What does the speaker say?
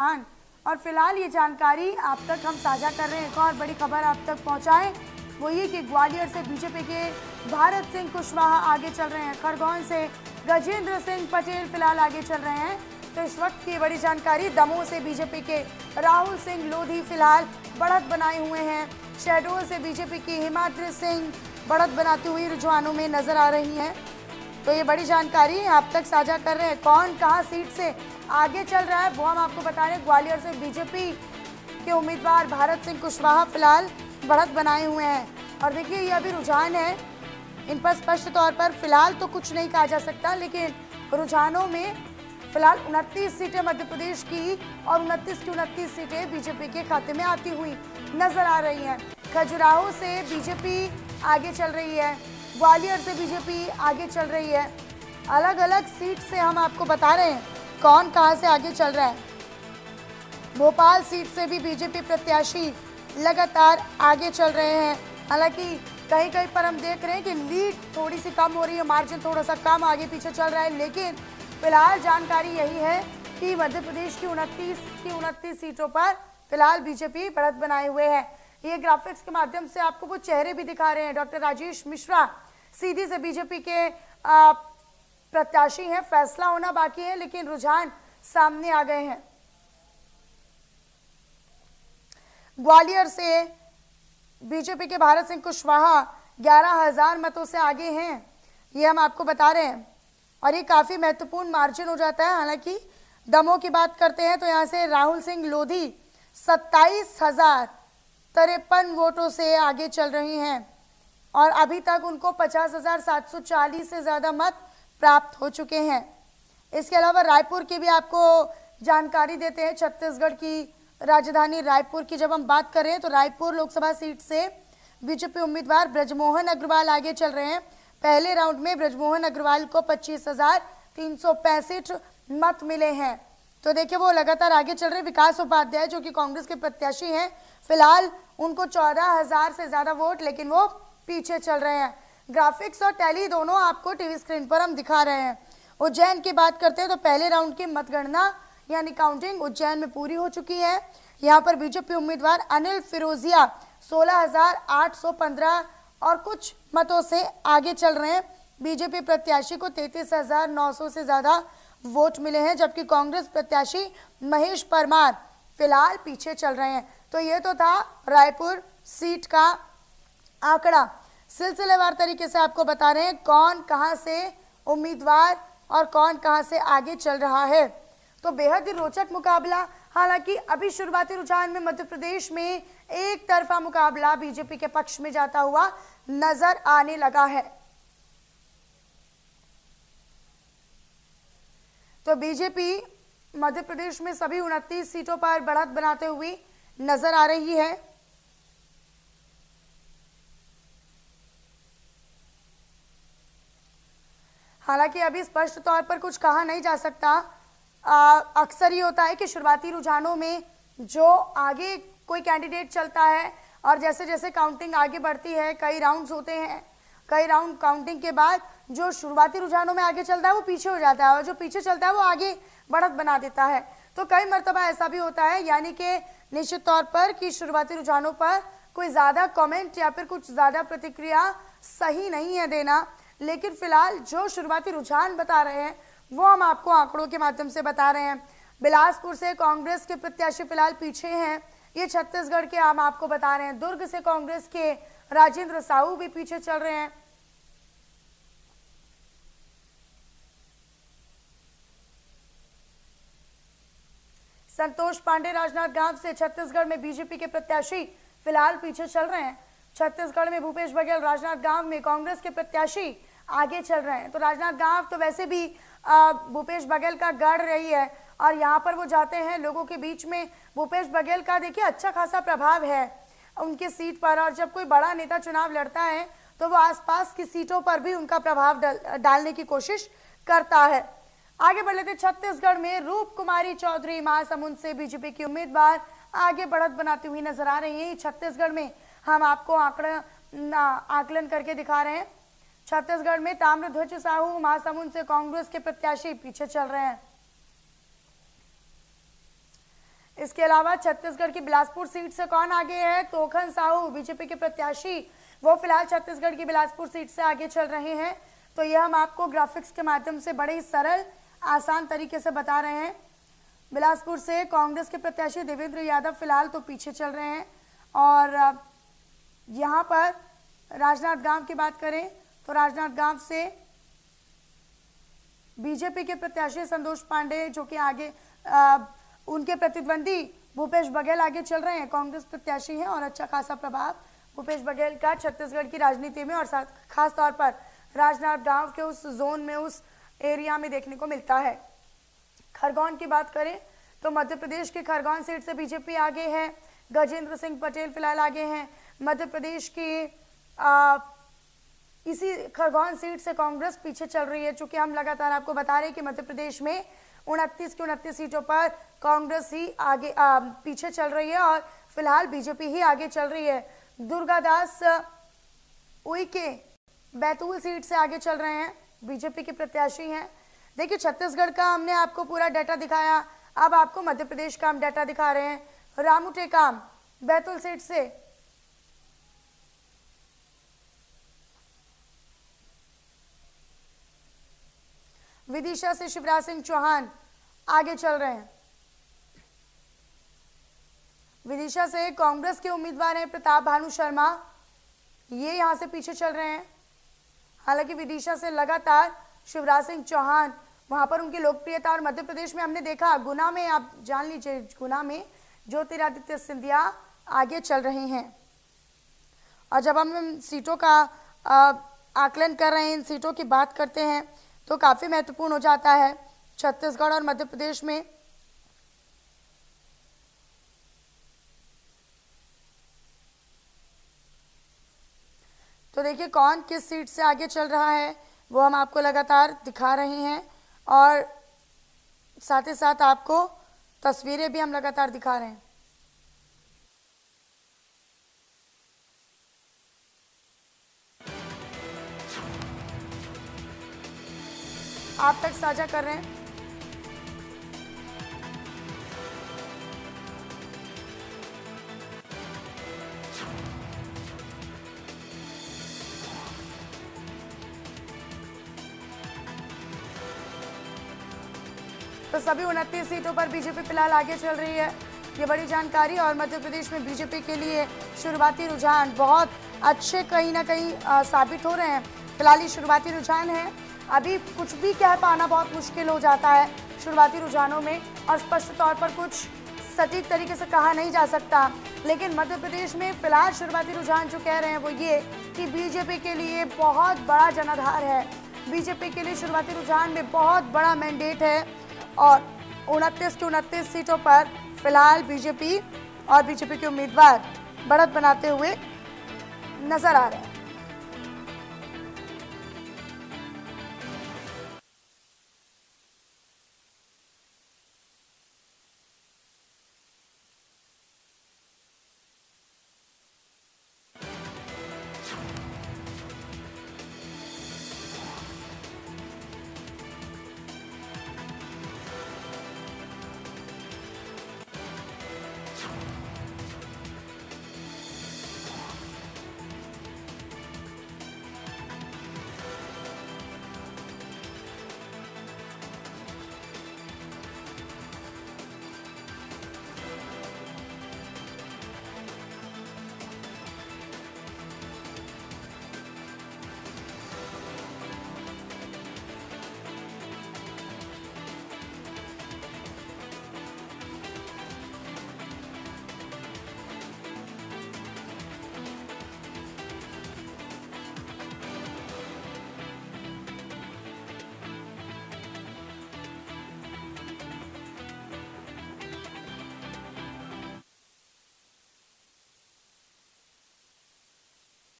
रुझान। और फिलहाल ये जानकारी आप तक हम साझा कर रहे हैं। एक और बड़ी खबर आप तक पहुंचाएं वो ये कि ग्वालियर से बीजेपी के भारत सिंह कुशवाहा आगे चल रहे हैं। खरगोन से गजेंद्र सिंह पटेल फिलहाल आगे चल रहे हैं। तो इस वक्त की बड़ी जानकारी, दमोह से बीजेपी के राहुल सिंह लोधी फिलहाल बढ़त बनाए हुए हैं। शहडोल से बीजेपी की हिमाद्री सिंह बढ़त बनाती हुई रुझानों में नजर आ रही हैं। तो ये बड़ी जानकारी आप तक साझा कर रहे हैं। कौन कहां सीट से आगे चल रहा है वो हम आपको बता रहे हैं। ग्वालियर से बीजेपी के उम्मीदवार भारत सिंह कुशवाहा फिलहाल बढ़त बनाए हुए हैं। और देखिए ये अभी रुझान है, इन पर स्पष्ट तौर पर फिलहाल तो कुछ नहीं कहा जा सकता, लेकिन रुझानों में फिलहाल 29 सीटें मध्य प्रदेश की और 29 की 29 सीटें बीजेपी के खाते में आती हुई नजर आ रही हैं। खजुराहो से बीजेपी आगे चल रही है, ग्वालियर से बीजेपी आगे चल रही है। अलग अलग सीट से हम आपको बता रहे हैं कौन कहां से आगे चल रहा है। भोपाल सीट से भी बीजेपी प्रत्याशी लगातार आगे चल रहे हैं। हालांकि कहीं कहीं पर हम देख रहे हैं कि लीड थोड़ी सी कम हो रही है, मार्जिन थोड़ा सा कम आगे पीछे चल रहा है, लेकिन फिलहाल जानकारी यही है कि मध्य प्रदेश की 29 सीटों पर फिलहाल बीजेपी बढ़त बनाए हुए है। ये ग्राफिक्स के माध्यम से आपको कुछ चेहरे भी दिखा रहे हैं। डॉक्टर राजेश मिश्रा सीधी से बीजेपी के प्रत्याशी हैं। फैसला होना बाकी है, लेकिन रुझान सामने आ गए हैं। ग्वालियर से बीजेपी के भारत सिंह कुशवाहा 11,000 मतों से आगे हैं, ये हम आपको बता रहे हैं। और ये काफी महत्वपूर्ण मार्जिन हो जाता है। हालांकि दमोह की बात करते हैं तो यहाँ से राहुल सिंह लोधी 27,053 वोटों से आगे चल रही हैं और अभी तक उनको 50,740 से ज्यादा मत प्राप्त हो चुके हैं। इसके अलावा रायपुर की भी आपको जानकारी देते हैं। छत्तीसगढ़ की राजधानी रायपुर की जब हम बात करें तो रायपुर लोकसभा सीट से बीजेपी उम्मीदवार ब्रजमोहन अग्रवाल आगे चल रहे हैं। पहले राउंड में ब्रजमोहन अग्रवाल को 25,365 मत मिले हैं। तो देखिए वो लगातार आगे चल रहे। विकास उपाध्याय जो कि कांग्रेस के प्रत्याशी हैं, फिलहाल उनको 14,000 से ज्यादा वोट, लेकिन वो पीछे चल रहे हैं। ग्राफिक्स और टैली दोनों आपको टीवी स्क्रीन पर हम दिखा रहे हैं। उज्जैन की बात करते हैं तो पहले राउंड की मतगणना यानी काउंटिंग उज्जैन में पूरी हो चुकी है। यहाँ पर बीजेपी उम्मीदवार अनिल फिरोजिया 16,815 और कुछ मतों से आगे चल रहे हैं। बीजेपी प्रत्याशी को 33,900 से ज्यादा वोट मिले हैं, जबकि कांग्रेस प्रत्याशी महेश परमार फिलहाल पीछे चल रहे हैं। तो ये तो था रायपुर सीट का आंकड़ा। सिलसिलेवार तरीके से आपको बता रहे हैं कौन कहां से उम्मीदवार और कौन कहां से आगे चल रहा है। तो बेहद ही रोचक मुकाबला। हालांकि अभी शुरुआती रुझान में मध्य प्रदेश में एक तरफा मुकाबला बीजेपी के पक्ष में जाता हुआ नजर आने लगा है। तो बीजेपी मध्य प्रदेश में सभी 29 सीटों पर बढ़त बनाते हुए नजर आ रही है। हालांकि अभी स्पष्ट तौर पर कुछ कहा नहीं जा सकता। अक्सर ये होता है कि शुरुआती रुझानों में जो आगे कोई कैंडिडेट चलता है और जैसे जैसे काउंटिंग आगे बढ़ती है, कई राउंड्स होते हैं, कई राउंड काउंटिंग के बाद जो शुरुआती रुझानों में आगे चलता है वो पीछे हो जाता है और जो पीछे चलता है वो आगे बढ़त बना देता है। तो कई मर्तबा ऐसा भी होता है, यानी कि निश्चित तौर पर कि शुरुआती रुझानों पर कोई ज्यादा कमेंट या फिर कुछ ज्यादा प्रतिक्रिया सही नहीं है देना, लेकिन फिलहाल जो शुरुआती रुझान बता रहे हैं वो हम आपको आंकड़ों के माध्यम से बता रहे हैं। बिलासपुर से कांग्रेस के प्रत्याशी फिलहाल पीछे हैं, ये छत्तीसगढ़ के हम आपको बता रहे हैं। दुर्ग से कांग्रेस के राजेंद्र साहू भी पीछे चल रहे हैं। संतोष पांडे राजनांदगांव से छत्तीसगढ़ में बीजेपी के प्रत्याशी फिलहाल पीछे चल रहे हैं। छत्तीसगढ़ में भूपेश बघेल राजनांदगांव में कांग्रेस के प्रत्याशी आगे चल रहे हैं। तो राजनांदगांव तो वैसे भी भूपेश बघेल का गढ़ रही है और यहाँ पर वो जाते हैं लोगों के बीच में। भूपेश बघेल का देखिए अच्छा खासा प्रभाव है उनकी सीट पर, और जब कोई बड़ा नेता चुनाव लड़ता है तो वो आसपास की सीटों पर भी उनका प्रभाव डालने की कोशिश करता है। आगे बढ़ लेते छत्तीसगढ़ में रूप कुमारी चौधरी महासमुंद से बीजेपी की उम्मीदवार आगे बढ़त बनाती हुई नजर आ रही है। छत्तीसगढ़ में हम आपको आकलन करके दिखा रहे हैं। छत्तीसगढ़ में ताम्रध्वज साहू महासमुंद से कांग्रेस के प्रत्याशी पीछे चल रहे हैं। इसके अलावा छत्तीसगढ़ की बिलासपुर सीट से कौन आगे है? तोखन साहू बीजेपी के प्रत्याशी, वो फिलहाल छत्तीसगढ़ की बिलासपुर सीट से आगे चल रहे हैं। तो यह हम आपको ग्राफिक्स के माध्यम से बड़े ही सरल आसान तरीके से बता रहे हैं। बिलासपुर से कांग्रेस के प्रत्याशी देवेंद्र यादव फिलहाल तो पीछे चल रहे हैं। और यहाँ पर राजनांदगांव की बात करें तो राजनांदगांव से बीजेपी के प्रत्याशी संतोष पांडे जो कि आगे उनके प्रतिद्वंदी भूपेश बघेल आगे चल रहे हैं, कांग्रेस प्रत्याशी हैं और अच्छा खासा प्रभाव भूपेश बघेल का छत्तीसगढ़ की राजनीति में और खास तौर पर राजनांदगांव के उस जोन में, उस एरिया में देखने को मिलता है। खरगोन की बात करें तो मध्य प्रदेश की खरगोन सीट से बीजेपी आगे है, गजेंद्र सिंह पटेल फिलहाल आगे हैं। मध्य प्रदेश की इसी खरगोन सीट से कांग्रेस पीछे चल रही है, चूंकि हम लगातार आपको बता रहे हैं कि मध्य प्रदेश में 29 की 29 सीटों पर कांग्रेस ही आगे पीछे चल रही है और फिलहाल बीजेपी ही आगे चल रही है। दुर्गादास उइके बैतूल सीट से आगे चल रहे हैं, बीजेपी के प्रत्याशी हैं। देखिए छत्तीसगढ़ का हमने आपको पूरा डाटा दिखाया, अब आपको मध्य प्रदेश का हम डाटा दिखा रहे हैं। रामू टेकाम बैतूल सीट से विदिशा से शिवराज सिंह चौहान आगे चल रहे हैं। विदिशा से कांग्रेस के उम्मीदवार हैं प्रताप भानु शर्मा, ये यहां से पीछे चल रहे हैं। हालांकि विदिशा से लगातार शिवराज सिंह चौहान, वहां पर उनकी लोकप्रियता, और मध्य प्रदेश में हमने देखा गुना में, आप जान लीजिए गुना में ज्योतिरादित्य सिंधिया आगे चल रहे हैं। और जब हम सीटों का आकलन कर रहे हैं, इन सीटों की बात करते हैं तो काफी महत्वपूर्ण हो जाता है छत्तीसगढ़ और मध्य प्रदेश में। तो देखिए कौन किस सीट से आगे चल रहा है वो हम आपको लगातार दिखा रहे हैं और साथ ही साथ आपको तस्वीरें भी हम लगातार दिखा रहे हैं। आप तक साझा कर रहे हैं। तो सभी 29 सीटों पर बीजेपी फिलहाल आगे चल रही है, ये बड़ी जानकारी। और मध्य प्रदेश में बीजेपी के लिए शुरुआती रुझान बहुत अच्छे कहीं ना कहीं साबित हो रहे हैं। फिलहाल ये शुरुआती रुझान है, अभी कुछ भी कह पाना बहुत मुश्किल हो जाता है शुरुआती रुझानों में और स्पष्ट तौर पर कुछ सटीक तरीके से कहा नहीं जा सकता। लेकिन मध्य प्रदेश में फिलहाल शुरुआती रुझान जो कह रहे हैं वो ये कि बीजेपी के लिए बहुत बड़ा जनाधार है, बीजेपी के लिए शुरुआती रुझान में बहुत बड़ा मैंडेट है और 29 की 29 सीटों पर फिलहाल बीजेपी और बीजेपी के उम्मीदवार बढ़त बनाते हुए नजर आ रहे हैं।